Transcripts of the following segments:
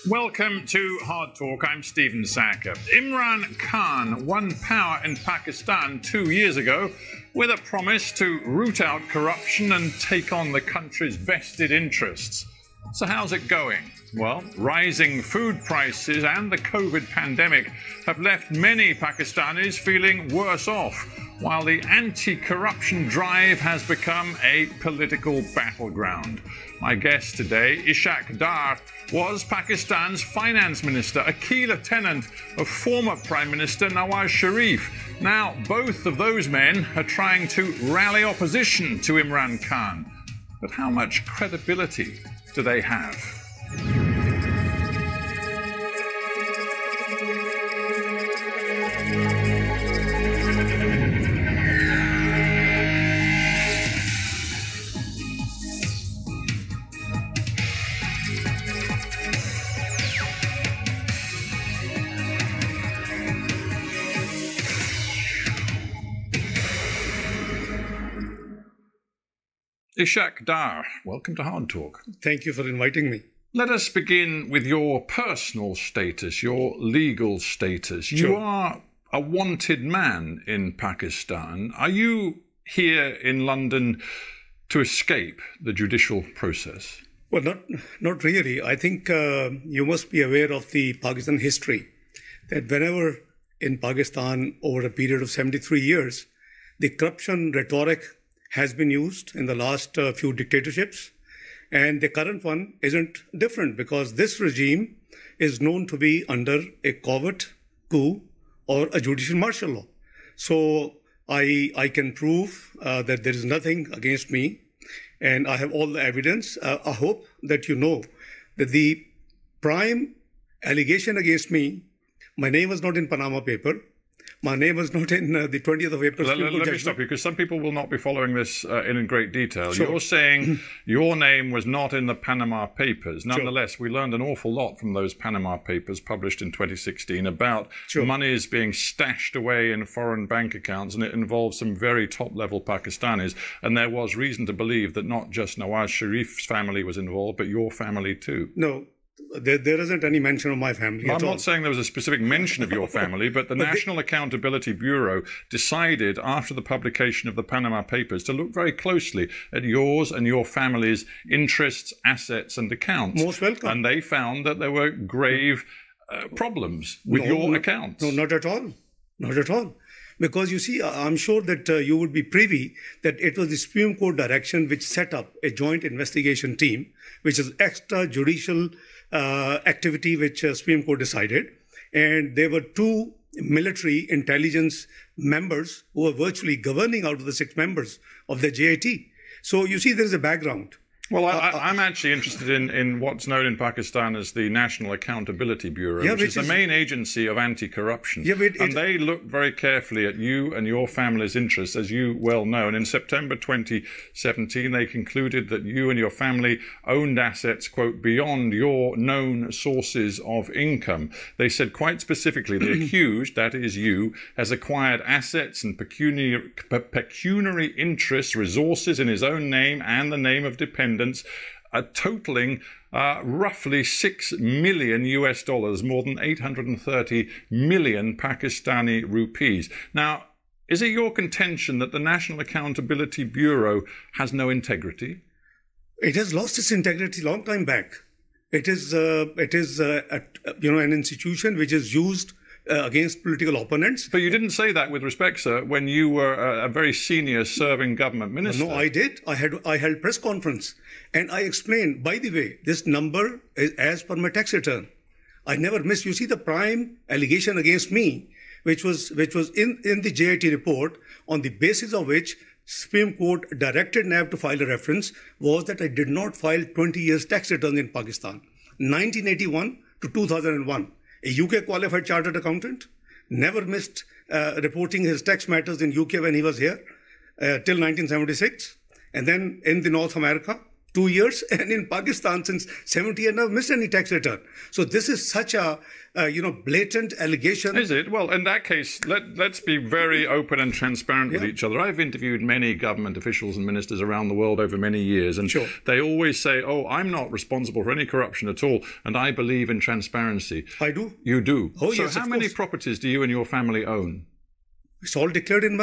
Welcome to Hard Talk. I'm Stephen Sackur. Imran Khan won power in Pakistan 2 years ago with a promise to root out corruption and take on the country's vested interests. So how's it going? Well, rising food prices and the COVID pandemic have left many Pakistanis feeling worse off, while the anti-corruption drive has become a political battleground. My guest today, Ishaq Dar, was Pakistan's finance minister, a key lieutenant of former Prime Minister Nawaz Sharif. Now, both of those men are trying to rally opposition to Imran Khan. But how much credibility do they have? Ishaq Dar, welcome to Hard Talk. Thank you for inviting me. Let us begin with your personal status, your legal status. Sure. You are a wanted man in Pakistan. Are you here in London to escape the judicial process? Well, not really. I think you must be aware of the Pakistan history, that whenever in Pakistan over a period of 73 years, the corruption rhetoric has been used in the last few dictatorships. And the current one isn't different, because this regime is known to be under a covert coup or a judicial martial law. So I can prove that there is nothing against me, and I have all the evidence. I hope that you know that the prime allegation against me, my name was not in Panama paper. My name was not in the 20th of April. Let me stop you, because some people will not be following this in great detail. Sure. You're saying your name was not in the Panama Papers. Nonetheless, we learned an awful lot from those Panama Papers published in 2016 about monies being stashed away in foreign bank accounts, and it involved some very top-level Pakistanis. And there was reason to believe that not just Nawaz Sharif's family was involved, but your family too. No. There isn't any mention of my family at all. I'm not saying there was a specific mention of your family, but the National Accountability Bureau decided after the publication of the Panama Papers to look very closely at yours and your family's interests, assets and accounts. Most welcome. And they found that there were grave problems with your accounts. No, not at all. Not at all. Because you see, I'm sure that you would be privy that it was the Supreme Court direction which set up a joint investigation team, which is extrajudicial activity which Supreme Court decided. And there were two military intelligence members who were virtually governing out of the 6 members of the JIT. So you see, there is a background. Well, I'm actually interested in what's known in Pakistan as the National Accountability Bureau, which is the main agency of anti-corruption. And they look very carefully at you and your family's interests, as you well know. And in September 2017, they concluded that you and your family owned assets, quote, beyond your known sources of income. They said quite specifically, the accused, that is you, has acquired assets and pecuniary interests, resources in his own name and the name of dependents, totaling roughly $6 million US, more than 830 million Pakistani rupees. Now, is it your contention that the National Accountability Bureau has no integrity? It has lost its integrity long time back. It is an institution which is used against political opponents. But you didn't say that with respect, sir, when you were a very senior serving government minister. No, I did. I held press conference and I explained, by the way, this number is as per my tax return. I never missed. You see, the prime allegation against me, which was in the JIT report, on the basis of which Supreme Court directed NAB to file a reference, was that I did not file 20 years tax returns in Pakistan, 1981 to 2001. A UK qualified chartered accountant, never missed reporting his tax matters in UK when he was here till 1976. And then in the North America, 2 years, and in Pakistan since 70, I never missed any tax return. So this is such a blatant allegation. Is it? Well, in that case, let's be very open and transparent with each other. I've interviewed many government officials and ministers around the world over many years, and they always say, "Oh, I'm not responsible for any corruption at all, and I believe in transparency." I do. You do. Oh, so yes, how many properties do you and your family own? It's all declared in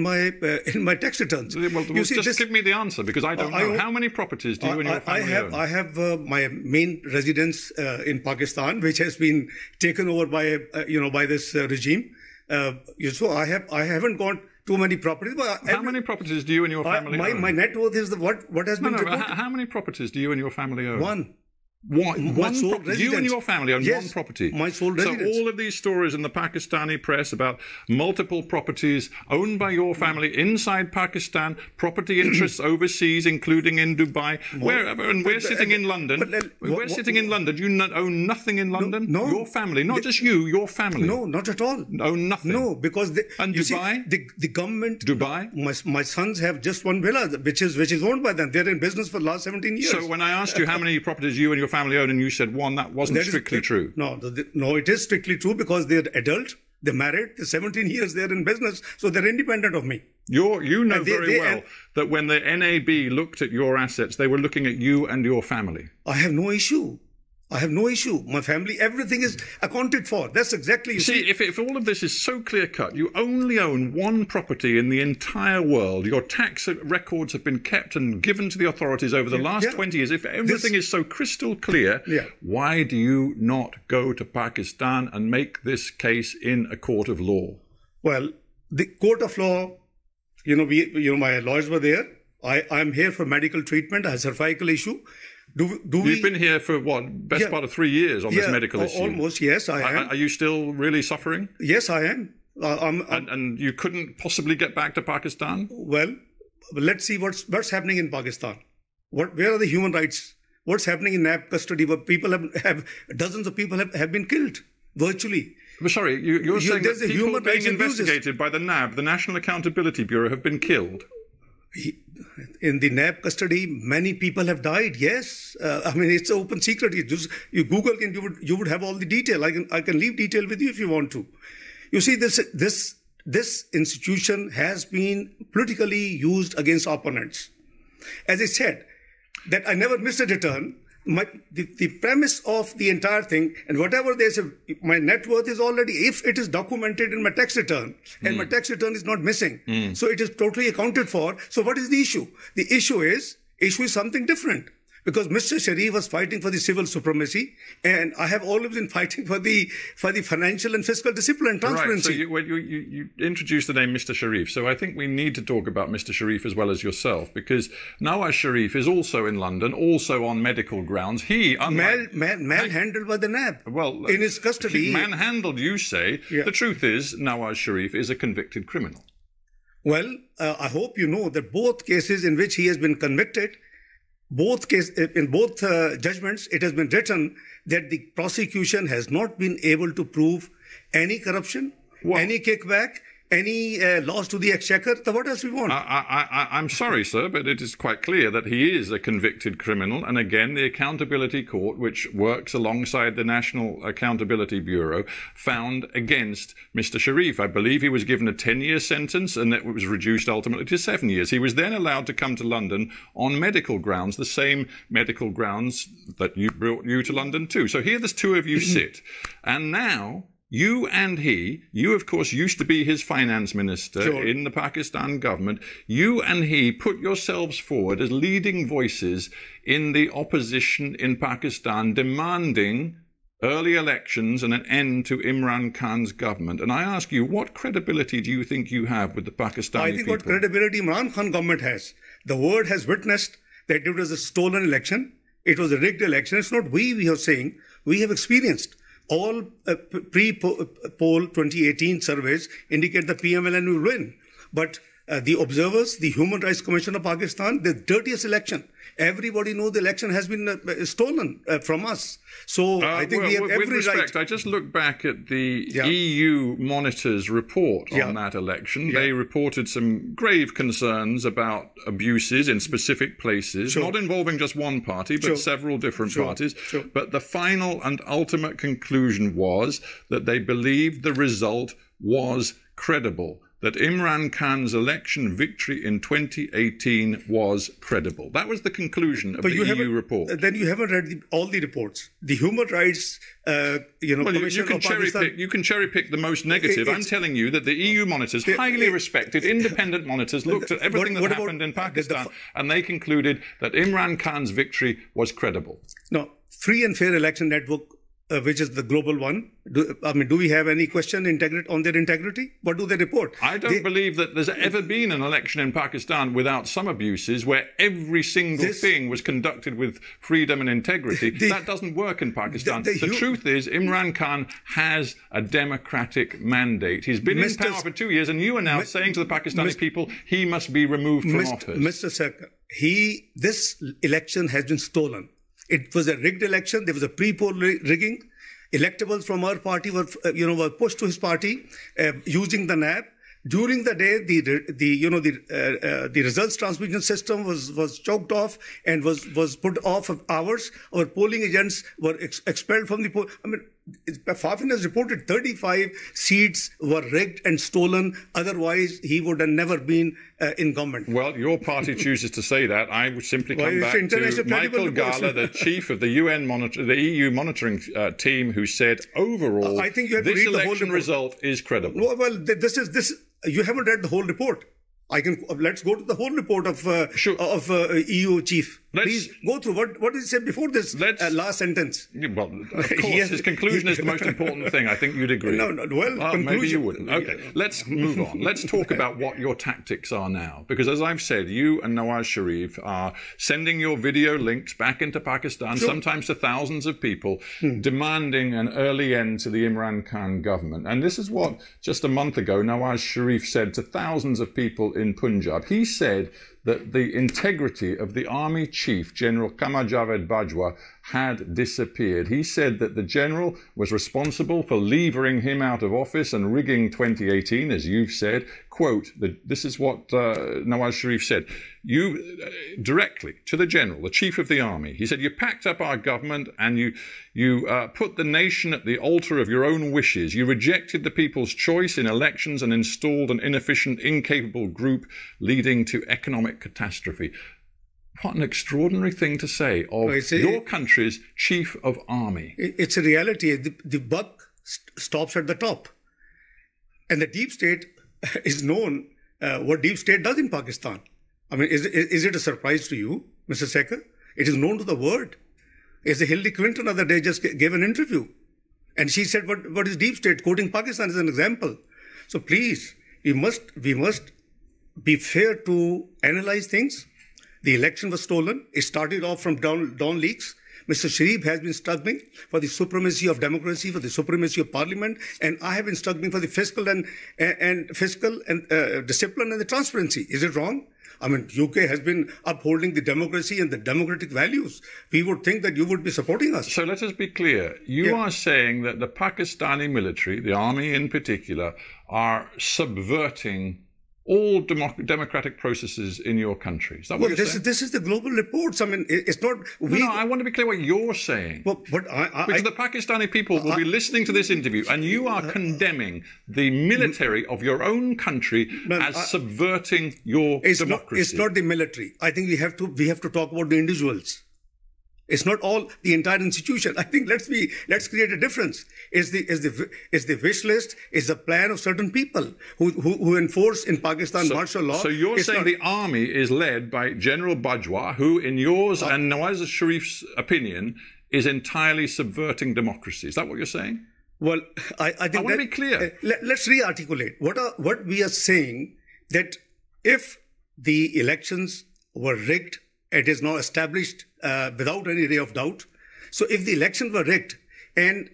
my tax returns. Well, just give me the answer, because I don't know. How many properties do you and your family own? I have my main residence in Pakistan, which has been taken over by this regime. So I haven't got too many properties. But how many properties do you and your family own? My net worth is what has been reported. How many properties do you and your family own? One. One sole residence. You and your family own one property. My sole residence. So all of these stories in the Pakistani press about multiple properties owned by your family inside Pakistan, property interests overseas, including in Dubai, and we're sitting in London. We're sitting in London. You own nothing in London? No. Your family, not just you, your family. No, not at all. Own nothing? No, because and Dubai? The government... Dubai? My sons have just one villa, which is owned by them. They're in business for the last 17 years. So when I asked you how many properties you and your family own, and you said one, that wasn't strictly true. No, it is strictly true, because they're adult, they're married, they're 17 years, they're in business, so they're independent of me. You know very well that when the NAB looked at your assets, they were looking at you and your family. I have no issue. My family, everything is accounted for. That's exactly... See, if all of this is so clear-cut, you only own one property in the entire world. Your tax records have been kept and given to the authorities over the last 20 years. If everything is so crystal clear, why do you not go to Pakistan and make this case in a court of law? Well, the court of law, my lawyers were there. I'm here for medical treatment. I have a cervical issue. You've been here for best part of 3 years on this medical issue? Almost, yes, I am. Are you still really suffering? Yes, I am. And you couldn't possibly get back to Pakistan? Well, let's see what's happening in Pakistan. Where are the human rights? What's happening in NAB custody, where people have dozens of people have been killed, virtually. But sorry, you're saying that people being investigated by the NAB, the National Accountability Bureau, have been killed? In the NAB custody, many people have died. Yes, it's an open secret. You Google and you would have all the detail. I can leave detail with you if you want to. You see, this institution has been politically used against opponents. As I said, that I never missed a return. The premise of the entire thing, and whatever they say, my net worth is already, if it is documented in my tax return, and my tax return is not missing, so it is totally accounted for. So what is the issue? The issue is something different. Because Mr. Sharif was fighting for the civil supremacy, and I have always been fighting for the financial and fiscal discipline, transparency. Right. So you introduced the name Mr. Sharif. So I think we need to talk about Mr. Sharif as well as yourself, because Nawaz Sharif is also in London, also on medical grounds. He manhandled by the NAB. Well, in his custody. Manhandled, you say. Yeah. The truth is, Nawaz Sharif is a convicted criminal. Well, I hope you know that both cases in which he has been convicted, in both judgments, it has been written that the prosecution has not been able to prove any corruption, any kickback, any loss to the exchequer. So what else we want? I'm sorry, sir, but it is quite clear that he is a convicted criminal. And again, the Accountability Court, which works alongside the National Accountability Bureau, found against Mr. Sharif. I believe he was given a 10-year sentence, and it was reduced ultimately to 7 years. He was then allowed to come to London on medical grounds, the same medical grounds that you brought you to London too. So here the two of you sit. And now... You and you of course used to be his finance minister in the Pakistan government. You and he put yourselves forward as leading voices in the opposition in Pakistan, demanding early elections and an end to Imran Khan's government. And I ask you, what credibility do you think you have with the Pakistani people? I think what credibility Imran Khan government has. The world has witnessed that it was a stolen election. It was a rigged election. It's not we are saying. We have experienced. All pre-poll 2018 surveys indicate the PMLN will win. But the observers, the Human Rights Commission of Pakistan, the dirtiest election. Everybody knows the election has been stolen from us. So I think we have every with respect, right. I just looked back at the EU monitors' report on that election. They reported some grave concerns about abuses in specific places, not involving just one party, but several different parties. But the final and ultimate conclusion was that they believed the result was credible, that Imran Khan's election victory in 2018 was credible. That was the conclusion of the EU report. Then you haven't read all the reports. The Human Rights Commission of Pakistan. You can cherry pick the most negative. I'm telling you that the EU monitors, highly respected, independent monitors, looked at everything that happened in Pakistan, and they concluded that Imran Khan's victory was credible. No, Free and Fair Election Network, which is the global one. Do we have any question on their integrity? What do they report? I don't believe that there's ever been an election in Pakistan without some abuses where every single thing was conducted with freedom and integrity. That doesn't work in Pakistan. The truth is, Imran Khan has a democratic mandate. He's been in power for 2 years, and you are now saying to the Pakistani people, he must be removed from office. Mr. Sackur, this election has been stolen. It was a rigged election. There was a pre-poll rigging. Electables from our party were pushed to his party using the NAB. During the day, the results transmission system was choked off and was put off of hours. Our polling agents were expelled from the poll. Fafin has reported 35 seats were rigged and stolen. Otherwise, he would have never been in government. Well, your party chooses to say that. I would simply come back to Michael Gala, the chief of the EU monitoring team, who said overall, I think you have to read the whole report. Result is credible. Well, you haven't read the whole report. Let's go to the whole report of EU chief. Please go through what did he say before this last sentence. Well, of course, his conclusion is the most important thing. I think you'd agree. Maybe you wouldn't. Okay, let's move on. Let's talk about what your tactics are now. Because as I've said, you and Nawaz Sharif are sending your video links back into Pakistan, sometimes to thousands of people, demanding an early end to the Imran Khan government. And this is what, just a month ago, Nawaz Sharif said to thousands of people in Punjab. He said that the integrity of the army chief, General Qamar Javed Bajwa, had disappeared. He said that the general was responsible for levering him out of office and rigging 2018, as you've said. Quote, this is what Nawaz Sharif said. You, directly to the general, the chief of the army, he said, you packed up our government and you put the nation at the altar of your own wishes. You rejected the people's choice in elections and installed an inefficient, incapable group leading to economic catastrophe. What an extraordinary thing to say of your country's chief of army. It's a reality. The buck stops at the top. And the deep state is known what deep state does in Pakistan. Is it a surprise to you, Mr. Sackur? It is known to the world. Hillary Clinton the other day just gave an interview. And she said, what is deep state? Quoting Pakistan as an example. So please, we must be fair to analyze things. The election was stolen. It started off from Dawn leaks. Mr. Sharif has been struggling for the supremacy of democracy, for the supremacy of parliament, and I have been struggling for the fiscal and discipline and the transparency. Is it wrong? UK has been upholding the democracy and the democratic values. We would think that you would be supporting us. So let us be clear. You are saying that the Pakistani military, the army in particular, are subverting all democratic processes in your country. Is that what you're saying? This is the global reports. It's not... No, I want to be clear what you're saying. Because the Pakistani people will be listening to this interview, and you are condemning the military of your own country as subverting your democracy. It's not the military. I think we have to talk about the individuals. It's not all the entire institution. I think let's create a difference. Is the wish list, is the plan of certain people who enforce in Pakistan martial law. So you're saying the army is led by General Bajwa, who in yours and Nawaz Sharif's opinion is entirely subverting democracy. Is that what you're saying? Well, I think I want to be clear. Let's re-articulate what we are saying, that if the elections were rigged, it is now established without any ray of doubt. So if the elections were rigged and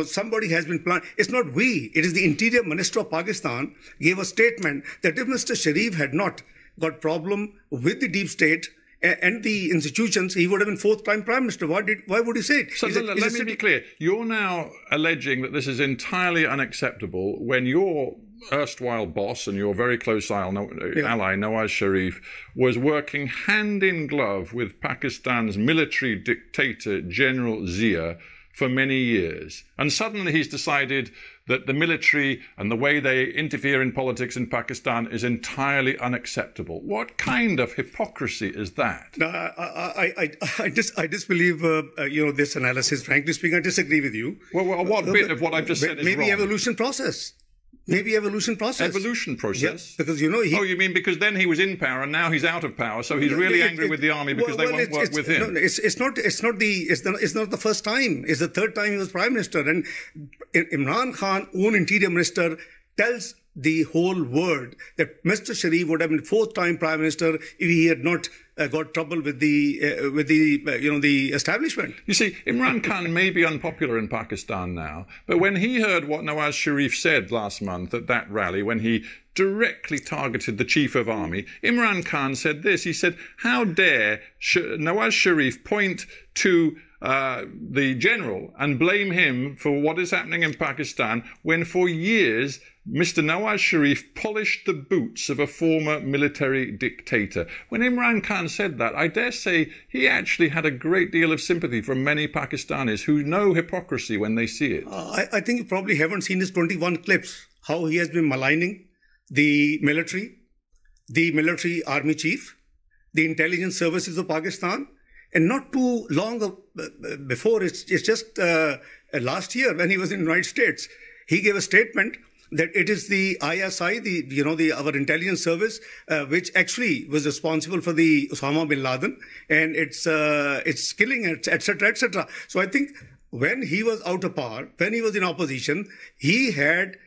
somebody has been planned. It's not we. It is the Interior Minister of Pakistan gave a statement that if Mr. Sharif had not got problem with the deep state and the institutions, he would have been fourth-time Prime Minister. Why would he say it? So let me be clear. You're now alleging that this is entirely unacceptable when your erstwhile boss and your very close ally, Nawaz Sharif, was working hand in glove with Pakistan's military dictator, General Zia, for many years. And suddenly he's decided that the military and the way they interfere in politics in Pakistan is entirely unacceptable. What kind of hypocrisy is that? I disbelieve, this analysis. Frankly speaking, I disagree with you. Well, what bit of what I've just said is maybe wrong? Evolution process. Maybe evolution process. Evolution process? Yeah, because, you mean because then he was in power and now he's out of power, so he's really angry with the army because they won't work with him? No, it's not the first time. It's the third time he was Prime Minister. And Imran Khan, own Interior Minister, tells the whole world that Mr. Sharif would have been fourth-time Prime Minister if he had not got trouble with the establishment. You see, Imran Khan may be unpopular in Pakistan now, but when he heard what Nawaz Sharif said last month at that rally, when he directly targeted the Chief of Army, Imran Khan said this. He said, "How dare Nawaz Sharif point to the general and blame him for what is happening in Pakistan when for years Mr. Nawaz Sharif polished the boots of a former military dictator." When Imran Khan said that, I dare say he actually had a great deal of sympathy from many Pakistanis who know hypocrisy when they see it. I think you probably haven't seen his 21 clips, how he has been maligning the military army chief, the intelligence services of Pakistan. And not too long before, it's just last year when he was in the United States, he gave a statement that it is the ISI, our intelligence service, which actually was responsible for the Osama bin Laden and its killing, etc., etc. So I think when he was out of power, when he was in opposition, he had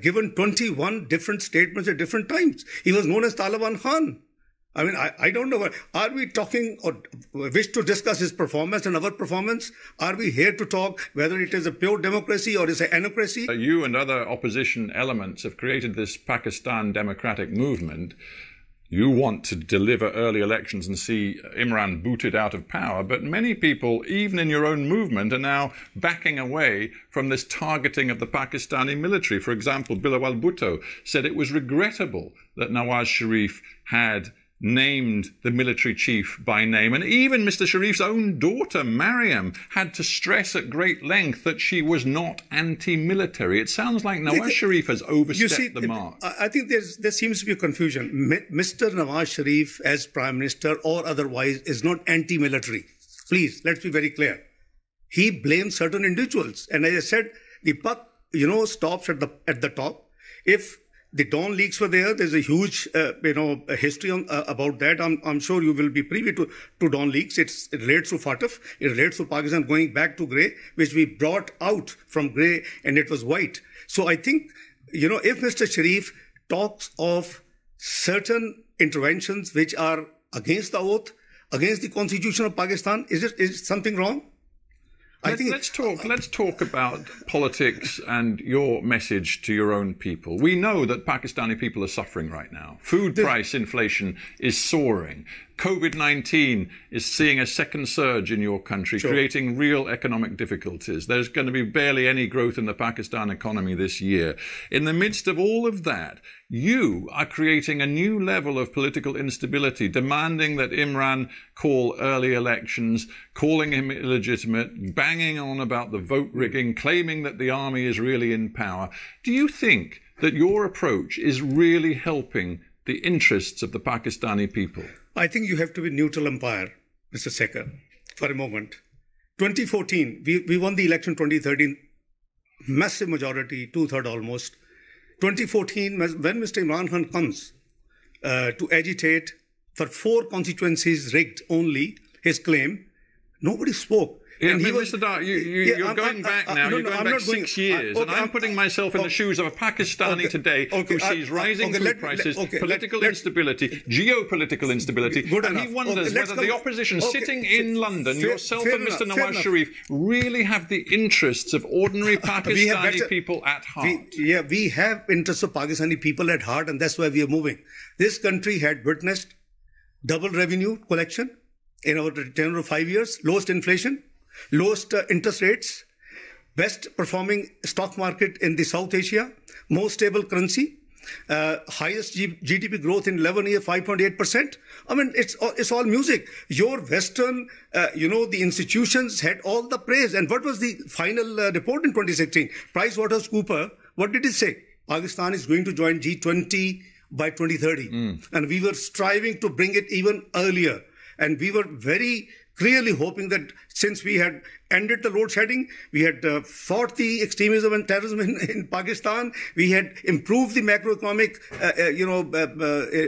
given 21 different statements at different times. He was known as Taliban Khan. I mean, I don't know. Are we talking or wish to discuss his performance and our performance? Are we here to talk whether it is a pure democracy or is it an anocracy? You and other opposition elements have created this Pakistan democratic movement. You want to deliver early elections and see Imran booted out of power, but many people, even in your own movement, are now backing away from this targeting of the Pakistani military. For example, Bilawal Bhutto said it was regrettable that Nawaz Sharif had named the military chief by name. And even Mr. Sharif's own daughter, Mariam, had to stress at great length that she was not anti-military. It sounds like Nawaz Sharif has overstepped the mark. I think there seems to be a confusion. Mr. Nawaz Sharif, as Prime Minister or otherwise, is not anti-military. Please, let's be very clear. He blames certain individuals. And as I said, the buck, stops at the top. If the Dawn leaks were there, there's a huge, history about that. I'm sure you will be privy to Dawn leaks. It relates to FATF. It relates to Pakistan going back to grey, which we brought out from grey and it was white. So I think, if Mr. Sharif talks of certain interventions which are against the oath, against the Constitution of Pakistan, is something wrong? Let's talk about politics and your message to your own people. We know that Pakistani people are suffering right now. Food price inflation is soaring. COVID-19 is seeing a second surge in your country, creating real economic difficulties. There's going to be barely any growth in the Pakistan economy this year. In the midst of all of that, you are creating a new level of political instability, demanding that Imran call early elections, calling him illegitimate, banging on about the vote rigging, claiming that the army is really in power. Do you think that your approach is really helping the interests of the Pakistani people? I think you have to be neutral umpire, Mr. Sackur, for a moment. 2014, we won the election 2013, massive majority, 2/3 almost. 2014, when Mr. Imran Khan comes to agitate for 4 constituencies rigged only, his claim, nobody spoke. Yeah, and Mr. Dar, you're going back now. You're going back 6 years. And I'm putting myself in the shoes of a Pakistani today who sees rising food prices, political instability, geopolitical instability, and he wonders whether the opposition sitting in London, yourself and Mr. Nawaz Sharif, really have the interests of ordinary Pakistani people at heart. We have interests of Pakistani people at heart, and that's why we are moving. This country had witnessed double revenue collection in our tenure of 5 years, lowest inflation, lowest interest rates, best performing stock market in the South Asia, most stable currency, highest GDP growth in 11 years, 5.8%. I mean, it's all music. Your Western, the institutions had all the praise. And what was the final report in 2016? PricewaterhouseCoopers, what did it say? Pakistan is going to join G20 by 2030. And we were striving to bring it even earlier. And we were very clearly hoping that since we had ended the load shedding, we had fought the extremism and terrorism in Pakistan, we had improved the macroeconomic,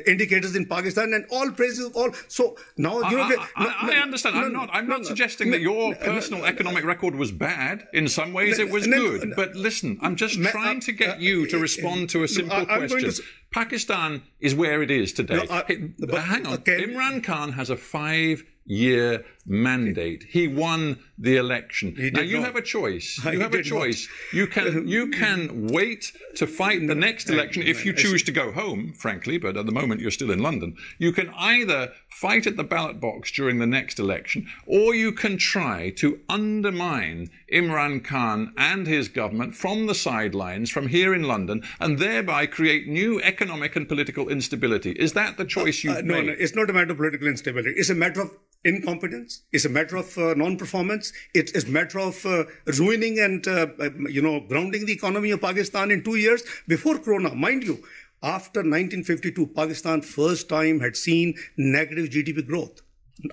indicators in Pakistan, and all praises, all. So now, I understand. I'm not suggesting that your personal economic record was bad. In some ways, it was good. But listen, I'm just trying to get you to respond to a simple question. Pakistan is where it is today. Hang on. Imran Khan has a 5-year mandate. He won the election. Now you have a choice. You have a choice. You can wait to fight the next election if you choose to go home, frankly, but at the moment you're still in London. You can either fight at the ballot box during the next election, or you can try to undermine Imran Khan and his government from the sidelines, from here in London, and thereby create new economic and political instability. Is that the choice you've made? No, it's not a matter of political instability. It's a matter of incompetence. It's a matter of non-performance. It's a matter of ruining and, grounding the economy of Pakistan in 2 years before Corona. Mind you, after 1952, Pakistan first time had seen negative GDP growth.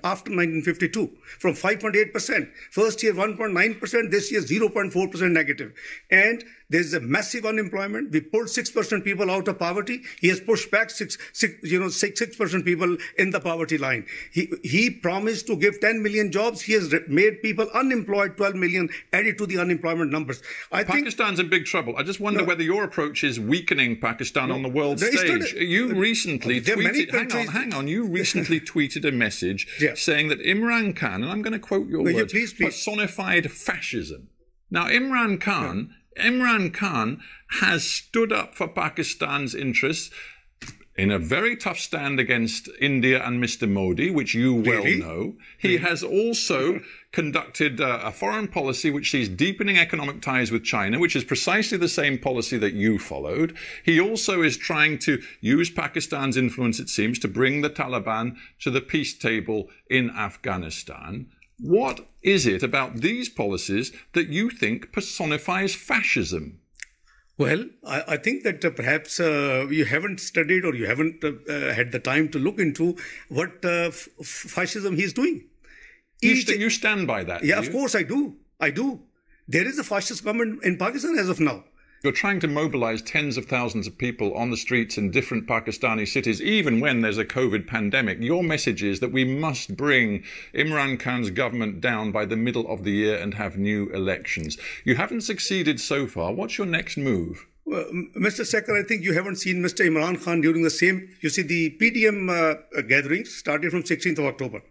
After 1952, from 5.8%, first year 1.9%, this year 0.4% negative. And there's a massive unemployment. We pulled 6% people out of poverty. He has pushed back 6% people in the poverty line. He promised to give 10 million jobs. He has made people unemployed, 12 million added to the unemployment numbers. Pakistan's in big trouble. I just wonder whether your approach is weakening Pakistan on the world stage. You recently tweeted, hang on, you recently tweeted a message saying that Imran Khan, and I'm going to quote your words, personified fascism. Now, Imran Khan has stood up for Pakistan's interests in a very tough stand against India and Mr. Modi, which you well know. He has also conducted a foreign policy which sees deepening economic ties with China, which is precisely the same policy that you followed. He also is trying to use Pakistan's influence, it seems, to bring the Taliban to the peace table in Afghanistan. What is it about these policies that you think personifies fascism? Well, I think that perhaps you haven't studied or you haven't had the time to look into what fascism he is doing. You stand by that? Yeah, of course I do. There is a fascist government in Pakistan as of now. You're trying to mobilize tens of thousands of people on the streets in different Pakistani cities, even when there's a COVID pandemic. Your message is that we must bring Imran Khan's government down by the middle of the year and have new elections. You haven't succeeded so far. What's your next move? Well, Mr. Sackur, I think you haven't seen Mr. Imran Khan during the same... You see, the PDM gatherings started from 16th of October.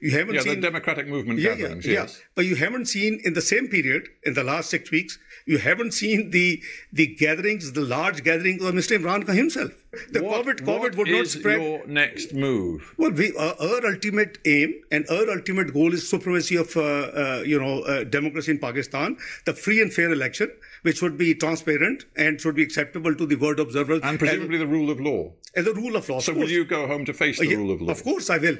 You haven't seen... the Democratic Movement gatherings, yes. But you haven't seen in the same period, in the last 6 weeks, you haven't seen the gatherings, the large gatherings of Mr. Imran Khan himself. COVID would not spread. What is your next move? Well, our ultimate aim and our ultimate goal is supremacy of, democracy in Pakistan, the free and fair election, which would be transparent and should be acceptable to the world observers. And presumably the rule of law. And the rule of law. So will you go home to face the rule of law? Of course I will.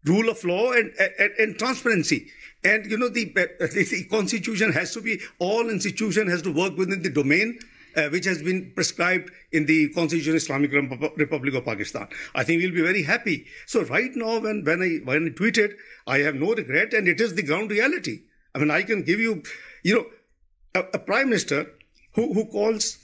Rule of law and transparency. And, the constitution has to be, all institution has to work within the domain which has been prescribed in the Constitution of Islamic Republic of Pakistan. I think we'll be very happy. So right now, when I tweeted, I have no regret, and it is the ground reality. I mean, I can give you, a prime minister who calls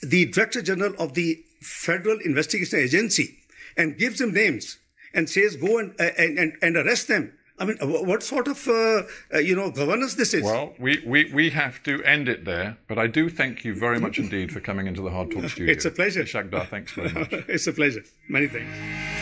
the Director General of the Federal Investigation Agency and gives him names and says, go and arrest them. I mean, what sort of, governance this is? Well, we have to end it there, but I do thank you very much indeed for coming into the Hardtalk studio. It's a pleasure. Ishaq Dar, thanks very much. It's a pleasure. Many thanks.